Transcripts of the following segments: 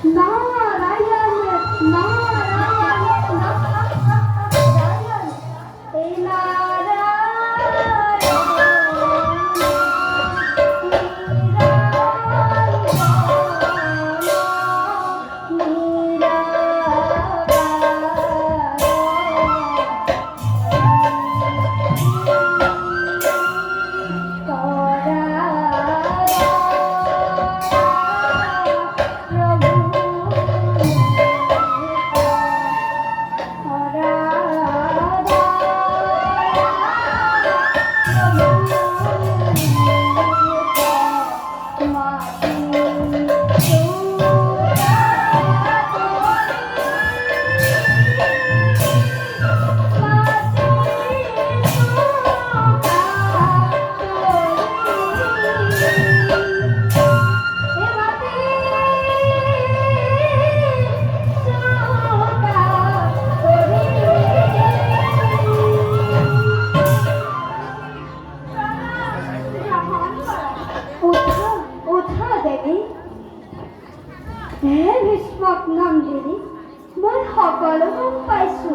নারায়ণ নারায়ণ নারায়ণ এই নারায়ণ মই সকলো গম পাইছো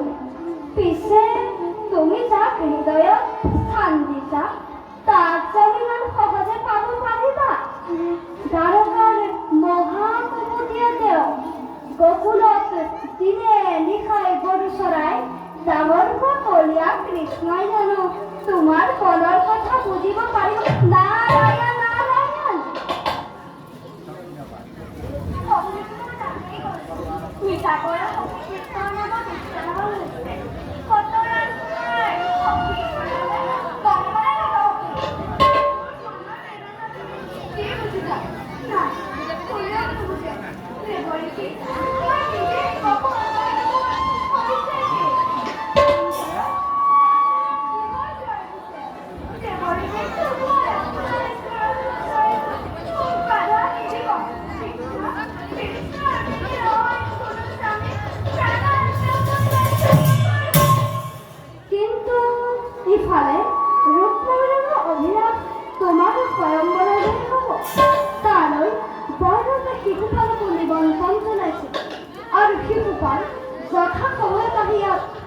পিছে তুমি যাক হৃদয়ত স্থান দিছা তাক জানি ইমান সহজে পাব পাৰিবা দ্বাৰকাৰ মহাকমতীয়া তেওঁ গকুলত দিনে নিশাই গৰু চৰাই ডাঙৰ হোৱা কলীয়া কৃষ্ণই জানো তোমাৰ মনৰ কথা বুজিব পাৰিব নাৰায়ণ নাৰায়ণ মিঠা কৰা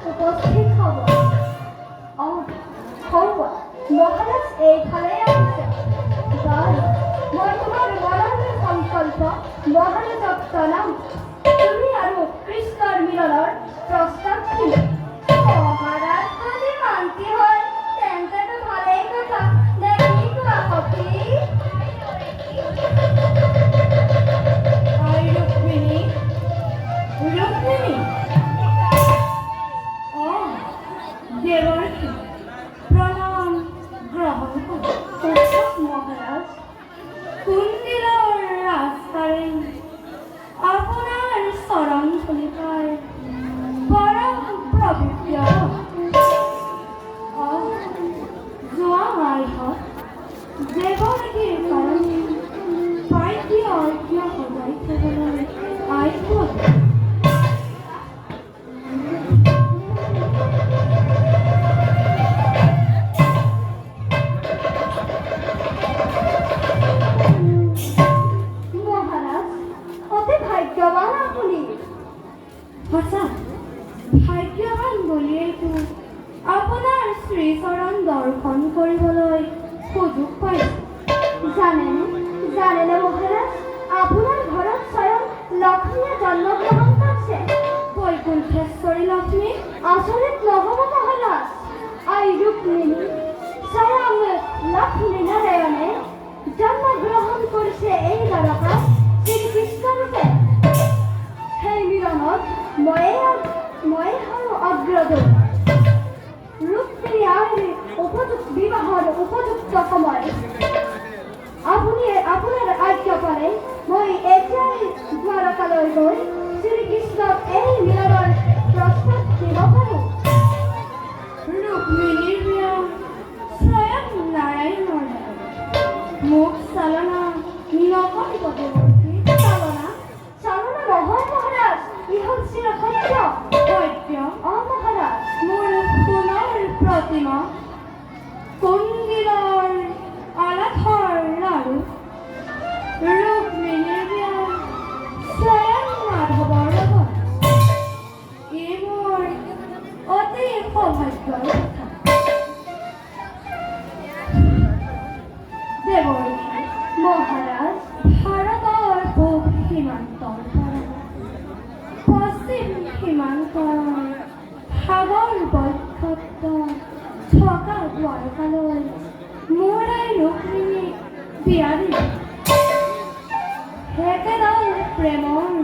উপস্থিত হব মহাৰাজ এইফালে আহিছে মই তোমাৰ মনৰ সংকল্প মহাৰাজক জনাম তুমি আৰু কৃষ্ণৰ মিলনৰ প্ৰস্তাৱ দিলে মহাৰাজ যদি মান্তি হয় তেন্তেতো ভালেই কথা দেখি কোৱা সখী ৰুক্মিণী ৰুক্মিণী দেৱৰ্ষী প্ৰণাম গ্ৰহণ কৰক মহাৰাজ কুণ্ডিলৰ ৰাস্তাৰে আপোনাৰ চৰণ ধূলি পাই পৰম পবিত্ৰ যোৱা মাৰ্ঘত দেৱৰ্ষীৰ কাৰণে পাৰ্য অৰ্ঘ্য সজাই থবলৈ আহিব ভাগ্যৱান বুলিয়েইতো আপোনাৰ শ্ৰীচৰণ দৰ্শন কৰিবলৈ সুযোগ পাইছো জানেনে মহাৰাজ আপোনাৰ ঘৰত স্বয়ং লক্ষ্মীয়ে জন্মগ্ৰহণ কৰিছে বৈকুণ্ঠেশ্বৰী লক্ষ্মী আচৰিত নহব মহাৰাজ ৰুক্মিণী স্বয়ং লক্ষ্মী নাৰায়ণে জন্মগ্ৰহণ কৰিছে এই দ্বাৰকাত শ্ৰীকৃষ্ণৰূপে সেই মিলনত মই হওঁ অগ্ৰদূত ৰুক্মিণী বিবাহৰ উপযুক্ত সময় আপোনাৰ আজ্ঞা পালে মই এতিয়াই দ্বাৰকালৈ গৈ শ্ৰীকৃষ্ণক এই মিলনৰ প্ৰস্তাৱ দিব পাৰোঁ ৰুক্মিণীৰ বিয়া স্বয়ং নাৰায়ণৰ মোক চালনা নকৰিব দেৱৰ্ষী চালনা নহয় মহাৰাজ ইহল চিৰসত্য সত্য মহাৰাজ মোৰ সোণৰ প্ৰতিমা কুণ্ডিলৰ আলাথৰ লাৰু ৰুক্মিণীৰ বিয়া স্বয়ং সত্য থকা দ্বাৰকালৈ মোৰ এই ৰুক্মিণীক বিয়া দিলে। সেইকেইডাল প্ৰেমৰ